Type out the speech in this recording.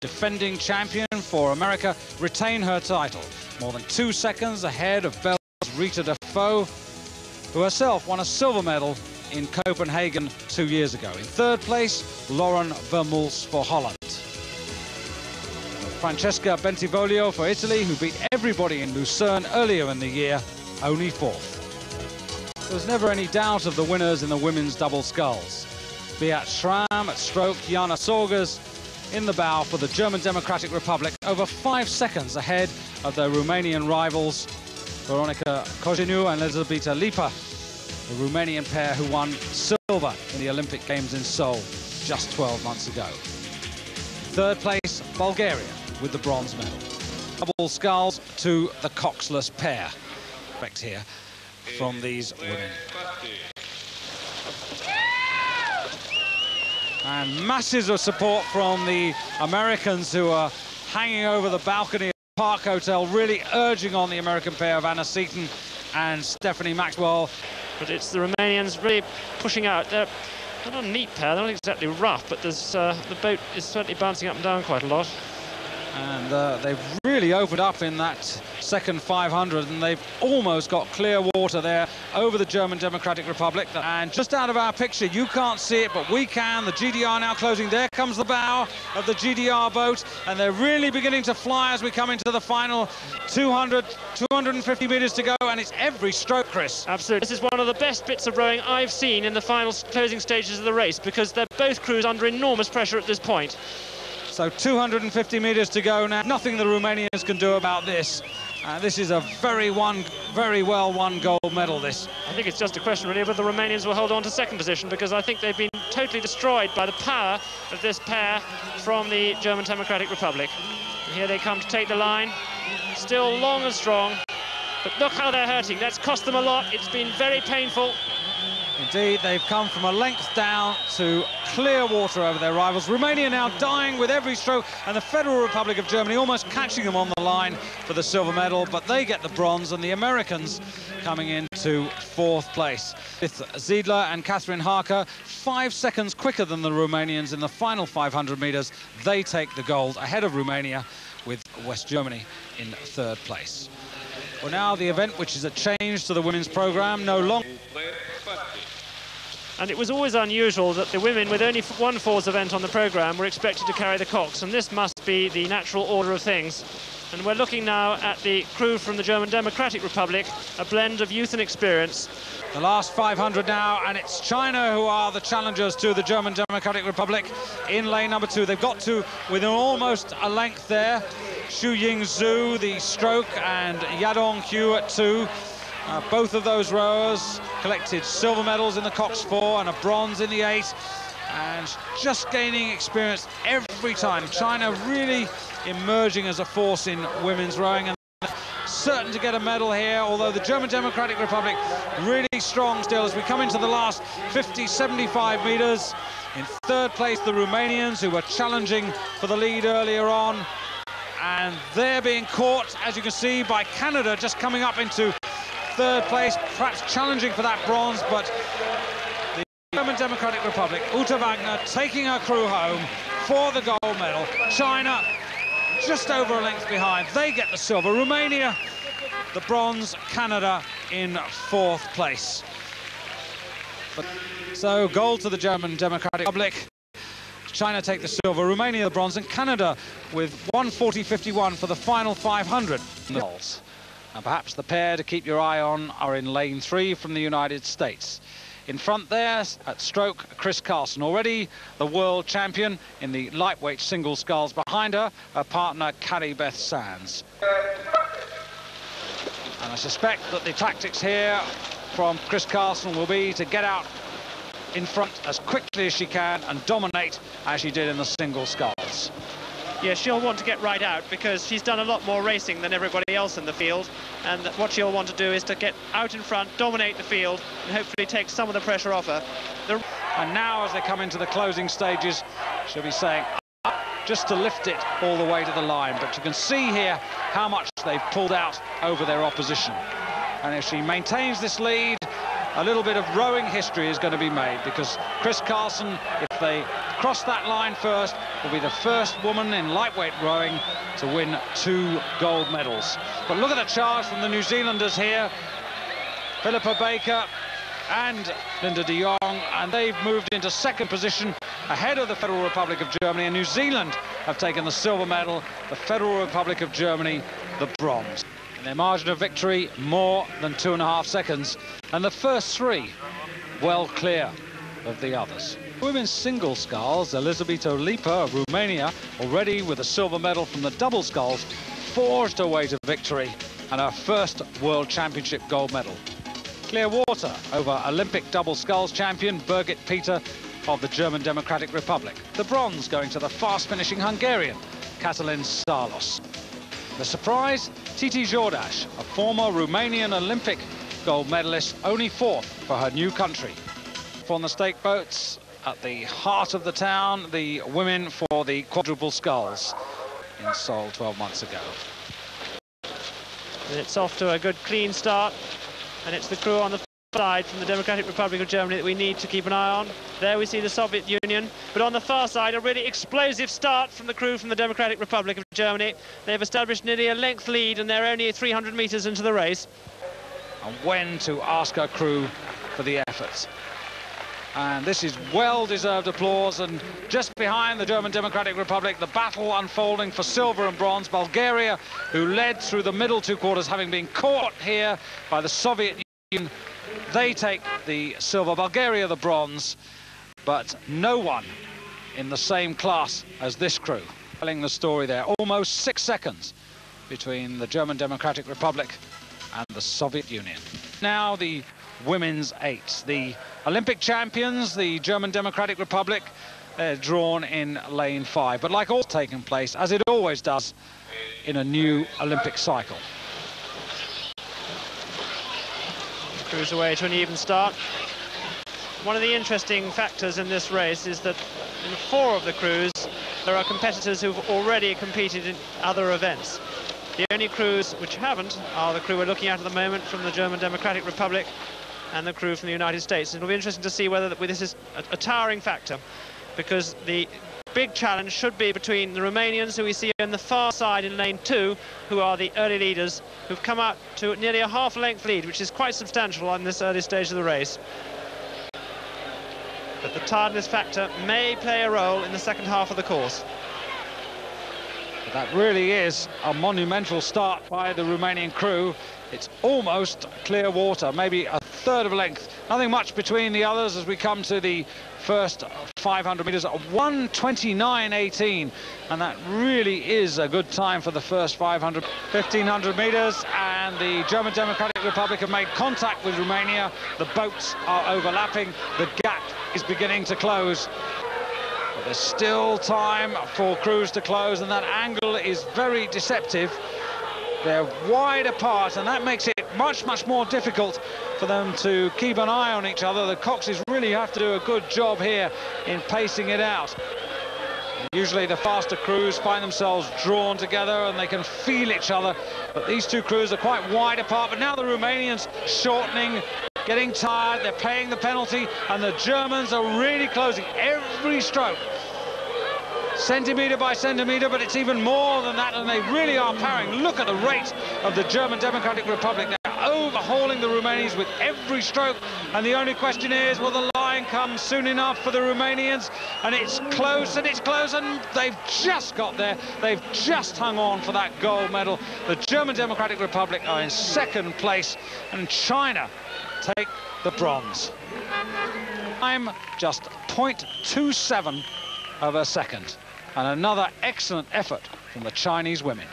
defending champion for America, retain her title. More than 2 seconds ahead of Belgium's Rita Defoe, who herself won a silver medal in Copenhagen 2 years ago. In third place, Lauren Vermeulen for Holland. Francesca Bentivoglio for Italy, who beat everybody in Lucerne earlier in the year, only fourth. There was never any doubt of the winners in the women's double sculls. Beat Schramm at stroke, Jana Sorgers in the bow for the German Democratic Republic, over 5 seconds ahead of their Romanian rivals, Veronica Cojinu and Elizabeta Lipa, the Romanian pair who won silver in the Olympic Games in Seoul just 12 months ago. Third place, Bulgaria with the bronze medal. Double sculls to the coxless pair. Respect here from these women. And masses of support from the Americans who are hanging over the balcony of the Park Hotel, really urging on the American pair of Anna Seton and Stephanie Maxwell. But it's the Romanians really pushing out. They're not a neat pair, they're not exactly rough, but there's, the boat is certainly bouncing up and down quite a lot. And they've really opened up in that second 500, and they've almost got clear water there over the German Democratic Republic. And just out of our picture, you can't see it, but we can. The GDR now closing. There comes the bow of the GDR boat, and they're really beginning to fly as we come into the final 250 meters to go, and it's every stroke, Chris. Absolutely. This is one of the best bits of rowing I've seen in the final closing stages of the race, because they're both crews under enormous pressure at this point. So 250 meters to go now. Nothing the Romanians can do about this. This is a very well won gold medal, this. I think it's just a question really whether the Romanians will hold on to second position, because I think they've been totally destroyed by the power of this pair from the German Democratic Republic. And here they come to take the line, still long and strong, but look how they're hurting. That's cost them a lot. It's been very painful. Indeed, they've come from a length down to clear water over their rivals. Romania now dying with every stroke, and the Federal Republic of Germany almost catching them on the line for the silver medal, but they get the bronze, and the Americans coming into fourth place. With Ziedler and Catherine Harker 5 seconds quicker than the Romanians in the final 500 meters. They take the gold ahead of Romania, with West Germany in third place. Well, now the event, which is a change to the women's program, no longer. And it was always unusual that the women, with only one falls event on the programme, were expected to carry the cox, and this must be the natural order of things. And we're looking now at the crew from the German Democratic Republic, a blend of youth and experience. The last 500 now, and it's China who are the challengers to the German Democratic Republic in lane number 2. They've got to within almost a length there. Xu Yingzhu, the stroke, and Yadong Hu at 2. Both of those rowers collected silver medals in the Cox 4 and a bronze in the 8, and just gaining experience every time. China really emerging as a force in women's rowing, and certain to get a medal here, although the German Democratic Republic really strong still as we come into the last 50-75 meters. In third place, the Romanians, who were challenging for the lead earlier on, and they're being caught, as you can see, by Canada, just coming up into third place, perhaps challenging for that bronze, but the German Democratic Republic, Uta Wagner, taking her crew home for the gold medal. China just over a length behind. They get the silver. Romania, the bronze. Canada in fourth place. So gold to the German Democratic Republic. China take the silver, Romania the bronze, and Canada with 1:40.51 for the final 500. And perhaps the pair to keep your eye on are in lane 3 from the United States. In front there, at stroke, Chris Carlson, already the world champion in the lightweight single sculls. Behind her partner, Carrie Beth Sands. And I suspect that the tactics here from Chris Carlson will be to get out in front as quickly as she can and dominate as she did in the single sculls. Yeah, she'll want to get right out because she's done a lot more racing than everybody else in the field, and what she'll want to do is to get out in front, dominate the field, and hopefully take some of the pressure off her. And now, as they come into the closing stages, she'll be saying up just to lift it all the way to the line. But you can see here how much they've pulled out over their opposition. And if she maintains this lead, a little bit of rowing history is going to be made, because Chris Carlson, if they cross that line first will be the first woman in lightweight rowing to win 2 gold medals. But look at the charge from the New Zealanders here. Philippa Baker and Linda de Jong, and they've moved into second position ahead of the Federal Republic of Germany, and New Zealand have taken the silver medal, the Federal Republic of Germany the bronze. And their margin of victory more than 2.5 seconds, and the first 3 well clear of the others. Women's single sculls, Elisabeta Lipa of Romania, already with a silver medal from the double sculls, forged her way to victory and her first World Championship gold medal. Clear water over Olympic double sculls champion Birgit Peter of the German Democratic Republic. The bronze going to the fast-finishing Hungarian Katalin Salos. The surprise, Titi Jordash, a former Romanian Olympic gold medalist, only 4th for her new country. On the stake boats at the heart of the town, the women for the quadruple sculls in Seoul 12 months ago. And it's off to a good clean start, and it's the crew on the side from the Democratic Republic of Germany that we need to keep an eye on. There we see the Soviet Union, but on the far side a really explosive start from the crew from the Democratic Republic of Germany. They've established nearly a length lead and they're only 300 meters into the race. And when to ask her crew for the efforts. And this is well-deserved applause, and just behind the German Democratic Republic, the battle unfolding for silver and bronze. Bulgaria, who led through the middle 2 quarters, having been caught here by the Soviet Union, they take the silver, Bulgaria the bronze, but no one in the same class as this crew. Telling the story there, almost 6 seconds between the German Democratic Republic and the Soviet Union. Now the women's 8. The Olympic champions, the German Democratic Republic, they're drawn in lane 5. But like all taken place, as it always does, in a new Olympic cycle. Cruise away to an even start. One of the interesting factors in this race is that in 4 of the crews, there are competitors who've already competed in other events. The only crews which haven't are the crew we're looking at the moment from the German Democratic Republic and the crew from the United States. It'll be interesting to see whether this is a towering factor, because the big challenge should be between the Romanians, who we see on the far side in lane 2, who are the early leaders, who've come out to nearly a half-length lead, which is quite substantial on this early stage of the race. But the tiredness factor may play a role in the second half of the course. That really is a monumental start by the Romanian crew. It's almost clear water, maybe a third of a length. Nothing much between the others as we come to the first 500 meters at 1:29.18, and that really is a good time for the first 500. 1,500 meters, and the German Democratic Republic have made contact with Romania. The boats are overlapping. The gap is beginning to close. But there's still time for crews to close, and that angle is very deceptive. They're wide apart, and that makes it much more difficult for them to keep an eye on each other. The coxes really have to do a good job here in pacing it out. Usually the faster crews find themselves drawn together and they can feel each other, but these 2 crews are quite wide apart. But now the Romanians shortening, getting tired, they're paying the penalty, and the Germans are really closing every stroke, centimetre by centimetre, but it's even more than that, and they really are powering. Look at the rate of the German Democratic Republic. They're overhauling the Romanians with every stroke, and the only question is, will the line come soon enough for the Romanians? And it's close, and it's close, and they've just got there. They've just hung on for that gold medal. The German Democratic Republic are in second place, and China take the bronze. I'm just 0.27 of a second. And another excellent effort from the Chinese women.